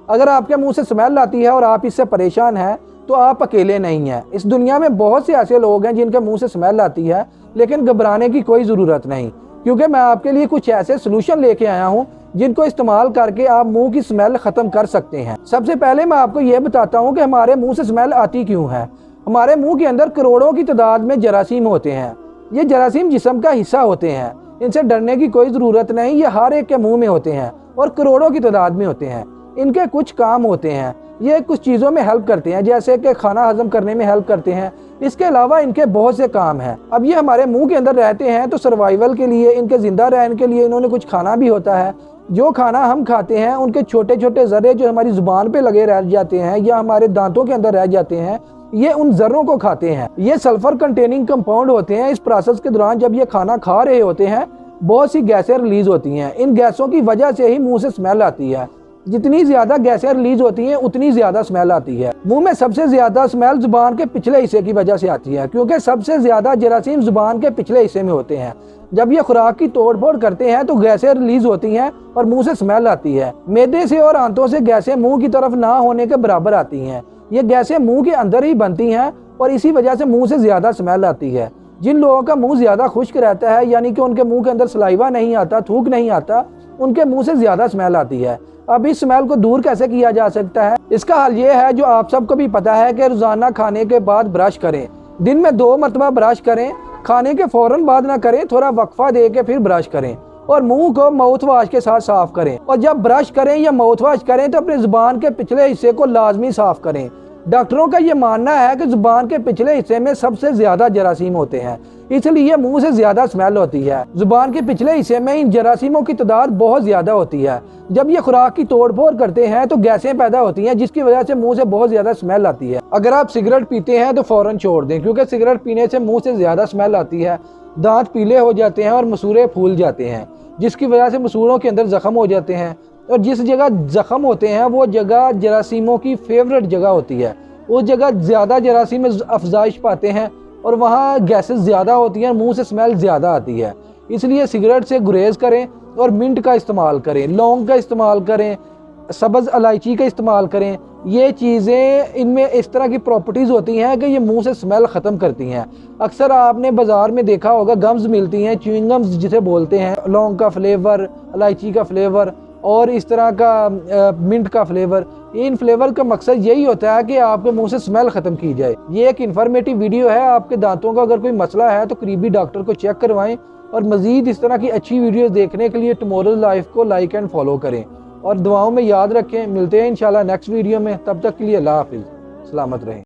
अगर आपके मुंह से स्मेल आती है और आप इससे परेशान हैं तो आप अकेले नहीं हैं। इस दुनिया में बहुत से ऐसे लोग हैं जिनके मुंह से स्मेल आती है, लेकिन घबराने की कोई ज़रूरत नहीं, क्योंकि मैं आपके लिए कुछ ऐसे सोल्यूशन लेके आया हूँ जिनको इस्तेमाल करके आप मुंह की स्मेल ख़त्म कर सकते हैं। सबसे पहले मैं आपको ये बताता हूँ कि हमारे मुंह से स्मेल आती क्यों है। हमारे मुंह के अंदर करोड़ों की तादाद में जरासीम होते हैं। ये जरासीम जिस्म का हिस्सा होते हैं, इनसे डरने की कोई ज़रूरत नहीं। ये हर एक के मुंह में होते हैं और करोड़ों की तादाद में होते हैं। इनके कुछ काम होते हैं, ये कुछ चीज़ों में हेल्प करते हैं, जैसे कि खाना हजम करने में हेल्प करते हैं। इसके अलावा इनके बहुत से काम हैं। अब ये हमारे मुंह के अंदर रहते हैं तो सर्वाइवल के लिए, इनके ज़िंदा रहने के लिए इन्होंने कुछ खाना भी होता है। जो खाना हम खाते हैं उनके छोटे छोटे ज़र्रे जो हमारी ज़ुबान पे लगे रह जाते हैं या हमारे दांतों के अंदर रह जाते हैं, ये उन ज़र्रों को खाते हैं। ये सल्फर कंटेनिंग कंपाउंड होते हैं। इस प्रोसेस के दौरान जब ये खाना खा रहे होते हैं, बहुत सी गैसें रिलीज होती हैं। इन गैसों की वजह से ही मुंह से स्मेल आती है। जितनी ज़्यादा गैसें रिलीज होती हैं उतनी ज़्यादा स्मेल आती है। मुंह में सबसे ज़्यादा स्मेल ज़ुबान के पिछले हिस्से की वजह से आती है, क्योंकि सबसे ज़्यादा जरासीम ज़ुबान के पिछले हिस्से में होते हैं। जब ये खुराक की तोड़ फोड़ करते हैं तो गैसें रिलीज होती हैं और मुंह से स्मेल आती है। मैदे से और आंतों से गैसें मुंह की तरफ ना होने के बराबर आती हैं। ये गैसें मुंह के अंदर ही बनती हैं और इसी वजह से मुंह से ज़्यादा स्मेल आती है। जिन लोगों का मुंह ज़्यादा खुश्क रहता है, यानी कि उनके मुंह के अंदर सलाइवा नहीं आता, थूक नहीं आता, उनके मुंह से ज़्यादा स्मेल आती है। अब इस स्मेल को दूर कैसे किया जा सकता है? इसका हल ये है, जो आप सबको भी पता है, कि रोज़ाना खाने के बाद ब्रश करें। दिन में 2 मरतबा ब्रश करें। खाने के फ़ौरन बाद ना करें, थोड़ा वक्फा दे के फिर ब्रश करें और मुंह को माउथ वाश के साथ साफ करें। और जब ब्रश करें या माउथ वाश करें तो अपने ज़ुबान के पिछले हिस्से को लाजमी साफ करें। डॉक्टरों का ये मानना है कि ज़ुबान के पिछले हिस्से में सबसे ज़्यादा जरासीम होते हैं, इसलिए मुंह से ज़्यादा स्मेल होती है। ज़ुबान के पिछले हिस्से में इन जरासीमों की तादाद बहुत ज़्यादा होती है। जब ये खुराक की तोड़ फोड़ करते हैं तो गैसें पैदा होती हैं, जिसकी वजह से मुंह से बहुत ज़्यादा स्मेल आती है। अगर आप सिगरेट पीते हैं तो फ़ौरन छोड़ दें, क्योंकि सिगरेट पीने से मुंह से ज़्यादा स्मेल आती है। दांत पीले हो जाते हैं और मसूड़े फूल जाते हैं, जिसकी वजह से मसूड़ों के अंदर ज़ख्म हो जाते हैं। और जिस जगह ज़ख्म होते हैं वो जगह जरासीमों की फेवरेट जगह होती है। उस जगह ज़्यादा जरासीम अफजाइश पाते हैं और वहाँ गैसेस ज़्यादा होती हैं, मुंह से स्मेल ज़्यादा आती है। इसलिए सिगरेट से गुरेज करें और मिंट का इस्तेमाल करें, लौंग का इस्तेमाल करें, सब्ज़ इलायची का इस्तेमाल करें। ये चीज़ें, इनमें इस तरह की प्रॉपर्टीज़ होती हैं कि ये मुंह से स्मेल ख़त्म करती हैं। अक्सर आपने बाज़ार में देखा होगा, गम्स मिलती हैं, च्युइंगम्स जिसे बोलते हैं, लौंग का फ्लेवर, इलायची का फ्लेवर और इस तरह का मिंट का फ्लेवर। इन फ्लेवर का मकसद यही होता है कि आपके मुंह से स्मेल ख़त्म की जाए। ये एक इन्फॉर्मेटिव वीडियो है। आपके दांतों का अगर कोई मसला है तो करीबी डॉक्टर को चेक करवाएं और मज़ीद इस तरह की अच्छी वीडियोस देखने के लिए टुमारोज लाइफ को लाइक एंड फॉलो करें और दुआओं में याद रखें। मिलते हैं इंशाल्लाह नेक्स्ट वीडियो में। तब तक के लिए अल्लाह हाफिज़, सलामत रहें।